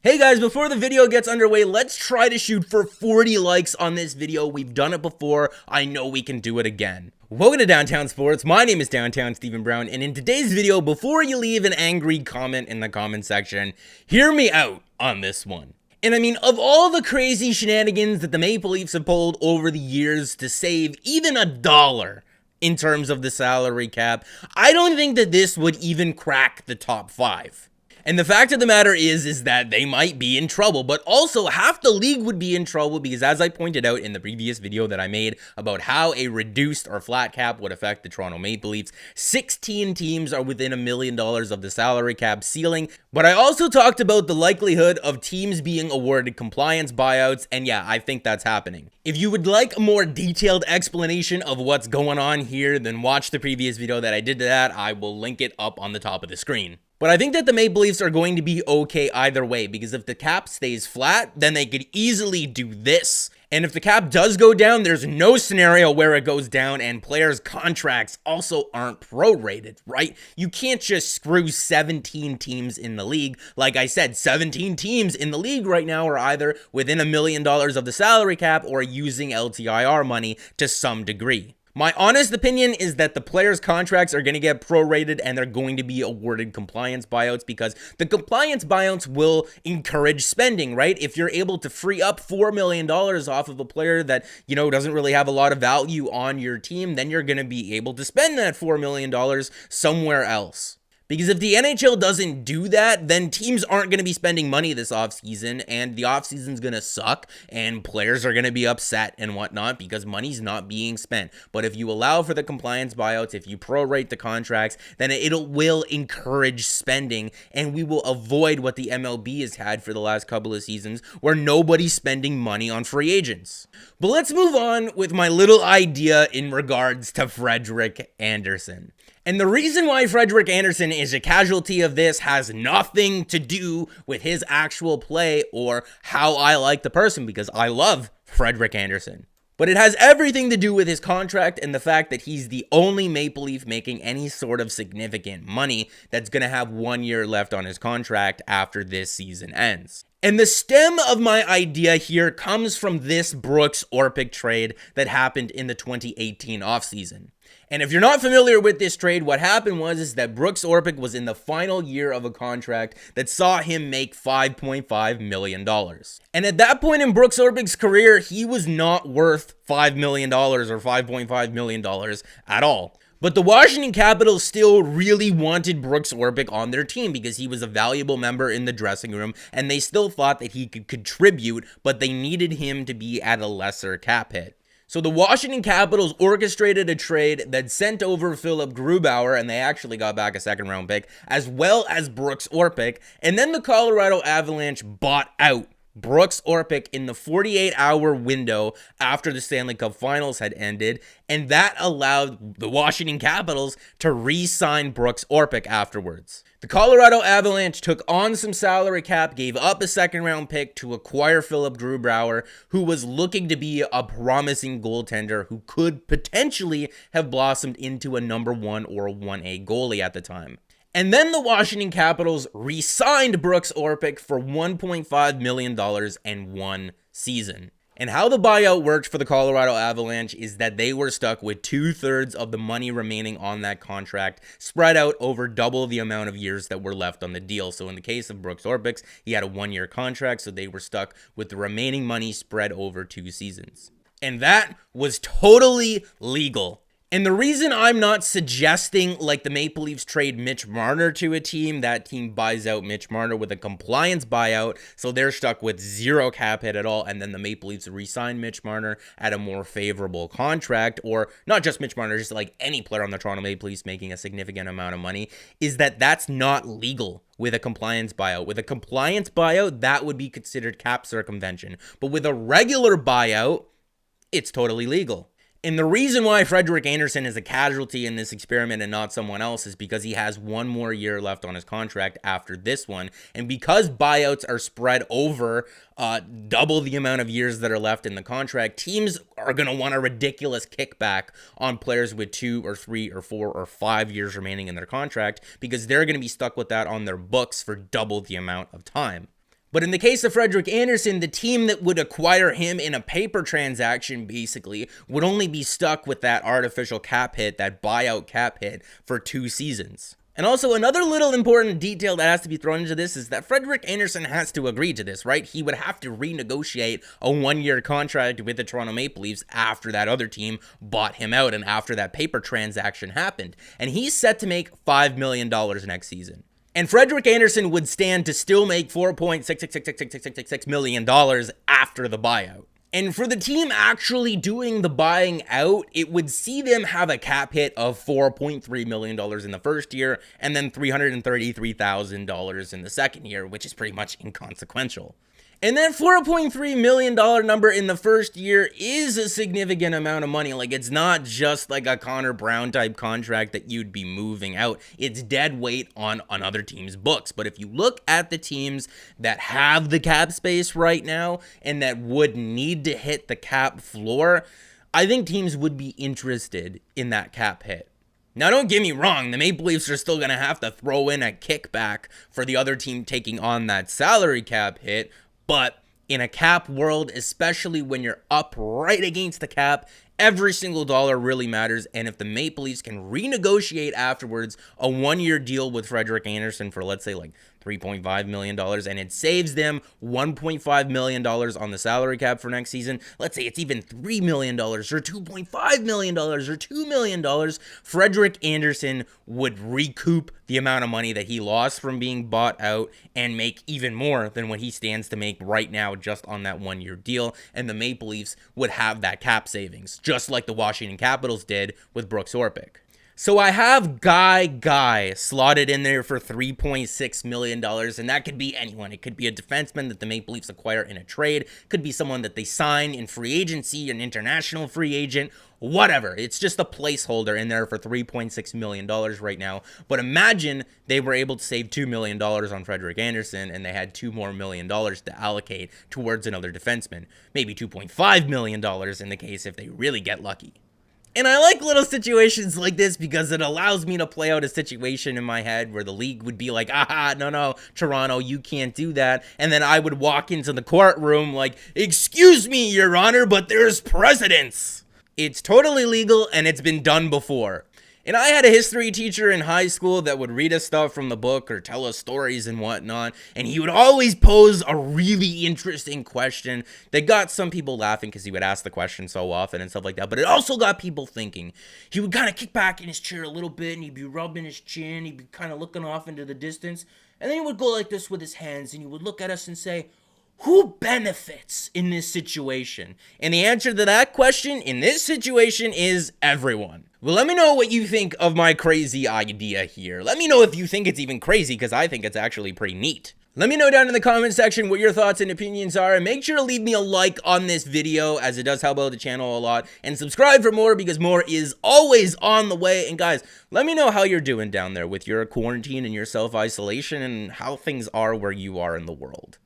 Hey guys, before the video gets underway, let's try to shoot for 40 likes on this video. We've done it before. I know we can do it again. Welcome to Downtown Sports. My name is Downtown Stephen Brown, and in today's video, before you leave an angry comment in the comment section, hear me out on this one. And I mean, of all the crazy shenanigans that the Maple Leafs have pulled over the years to save even $1 in terms of the salary cap, I don't think that this would even crack the top 5. And the fact of the matter is that they might be in trouble, but also half the league would be in trouble because, as I pointed out in the previous video that I made about how a reduced or flat cap would affect the Toronto Maple Leafs, 16 teams are within $1 million of the salary cap ceiling. But I also talked about the likelihood of teams being awarded compliance buyouts, and yeah, I think that's happening. If you would like a more detailed explanation of what's going on here, then watch the previous video that I did to that. I will link it up on the top of the screen. But I think that the Maple Leafs are going to be okay either way, because if the cap stays flat, then they could easily do this. And if the cap does go down, there's no scenario where it goes down, and players' contracts also aren't prorated, right? You can't just screw 17 teams in the league. Like I said, 17 teams in the league right now are either within $1 million of the salary cap or using LTIR money to some degree. My honest opinion is that the players' contracts are going to get prorated and they're going to be awarded compliance buyouts, because the compliance buyouts will encourage spending, right? If you're able to free up $4 million off of a player that, doesn't really have a lot of value on your team, then you're going to be able to spend that $4 million somewhere else. Because if the NHL doesn't do that, then teams aren't going to be spending money this offseason, and the offseason's going to suck, and players are going to be upset and whatnot because money's not being spent. But if you allow for the compliance buyouts, if you prorate the contracts, then it will encourage spending, and we will avoid what the MLB has had for the last couple of seasons, where nobody's spending money on free agents. But let's move on with my little idea in regards to Frederik Andersen. And the reason why Frederik Andersen is a casualty of this has nothing to do with his actual play or how I like the person, because I love Frederik Andersen. But it has everything to do with his contract and the fact that he's the only Maple Leaf making any sort of significant money that's going to have 1 year left on his contract after this season ends. And the stem of my idea here comes from this Brooks Orpik trade that happened in the 2018 offseason. And if you're not familiar with this trade, what happened was that Brooks Orpik was in the final year of a contract that saw him make $5.5 million. And at that point in Brooks Orpik's career, he was not worth $5 million or $5.5 million at all. But the Washington Capitals still really wanted Brooks Orpik on their team because he was a valuable member in the dressing room, and they still thought that he could contribute, but they needed him to be at a lesser cap hit. So the Washington Capitals orchestrated a trade that sent over Philip Grubauer, and they actually got back a second-round pick, as well as Brooks Orpik, and then the Colorado Avalanche bought out Brooks Orpik in the 48-hour window after the Stanley Cup Finals had ended, and that allowed the Washington Capitals to re-sign Brooks Orpik afterwards. The Colorado Avalanche took on some salary cap, gave up a second-round pick to acquire Philip Grubauer, who was looking to be a promising goaltender who could potentially have blossomed into a number 1 or a 1A goalie at the time. And then the Washington Capitals re-signed Brooks Orpik for $1.5 million and 1 season. And how the buyout worked for the Colorado Avalanche is that they were stuck with 2/3 of the money remaining on that contract, spread out over double the amount of years that were left on the deal. So in the case of Brooks Orpik, he had a 1-year contract, so they were stuck with the remaining money spread over 2 seasons. And that was totally legal. And the reason I'm not suggesting like the Maple Leafs trade Mitch Marner to a team, that team buys out Mitch Marner with a compliance buyout, so they're stuck with 0 cap hit at all, and then the Maple Leafs re-sign Mitch Marner at a more favorable contract, or not just Mitch Marner, just like any player on the Toronto Maple Leafs making a significant amount of money, is that that's not legal with a compliance buyout. With a compliance buyout, that would be considered cap circumvention. But with a regular buyout, it's totally legal. And the reason why Frederik Andersen is a casualty in this experiment and not someone else is because he has 1 more year left on his contract after this one. And because buyouts are spread over double the amount of years that are left in the contract, teams are going to want a ridiculous kickback on players with 2 or 3 or 4 or 5 years remaining in their contract, because they're going to be stuck with that on their books for double the amount of time. But in the case of Frederik Andersen, the team that would acquire him in a paper transaction basically would only be stuck with that artificial cap hit, that buyout cap hit, for 2 seasons. And also, another little important detail that has to be thrown into this is that Frederik Andersen has to agree to this, right? He would have to renegotiate a 1-year contract with the Toronto Maple Leafs after that other team bought him out and after that paper transaction happened. And he's set to make $5 million next season. And Frederik Andersen would stand to still make $4.66666 million after the buyout. And for the team actually doing the buying out, it would see them have a cap hit of $4.3 million in the first year and then $333,000 in the second year, which is pretty much inconsequential. And that $4.3 million number in the first year is a significant amount of money. Like, it's not just like a Connor Brown type contract that you'd be moving out. It's dead weight on another team's books. But if you look at the teams that have the cap space right now and that would need to hit the cap floor, I think teams would be interested in that cap hit. Now, don't get me wrong, the Maple Leafs are still going to have to throw in a kickback for the other team taking on that salary cap hit. But in a cap world, especially when you're up right against the cap, every single dollar really matters. And if the Maple Leafs can renegotiate afterwards a 1-year deal with Frederik Andersen for, let's say, like $3.5 million, and it saves them $1.5 million on the salary cap for next season, let's say it's even $3 million or $2.5 million or $2 million, Frederik Andersen would recoup the amount of money that he lost from being bought out and make even more than what he stands to make right now just on that 1-year deal. And the Maple Leafs would have that cap savings, just like the Washington Capitals did with Brooks Orpik. So I have Guy slotted in there for $3.6 million, and that could be anyone. It could be a defenseman that the Maple Leafs acquire in a trade. It could be someone that they sign in free agency, an international free agent, whatever. It's just a placeholder in there for $3.6 million right now. But imagine they were able to save $2 million on Frederik Andersen, and they had $2 more million to allocate towards another defenseman. Maybe $2.5 million in the case if they really get lucky. And I like little situations like this because it allows me to play out a situation in my head where the league would be like, no, Toronto, you can't do that. And then I would walk into the courtroom like, excuse me, Your Honor, but there's precedence. It's totally legal and it's been done before. And I had a history teacher in high school that would read us stuff from the book or tell us stories and whatnot, and he would always pose a really interesting question that got some people laughing because he would ask the question so often and stuff like that, but it also got people thinking. He would kind of kick back in his chair a little bit, and he'd be rubbing his chin, he'd be kind of looking off into the distance, and then he would go like this with his hands, and he would look at us and say, who benefits in this situation? And the answer to that question in this situation is everyone. Well, let me know what you think of my crazy idea here. Let me know if you think it's even crazy, because I think it's actually pretty neat. Let me know down in the comment section what your thoughts and opinions are, and make sure to leave me a like on this video as it does help out the channel a lot, and subscribe for more because more is always on the way. And guys, let me know how you're doing down there with your quarantine and your self-isolation and how things are where you are in the world.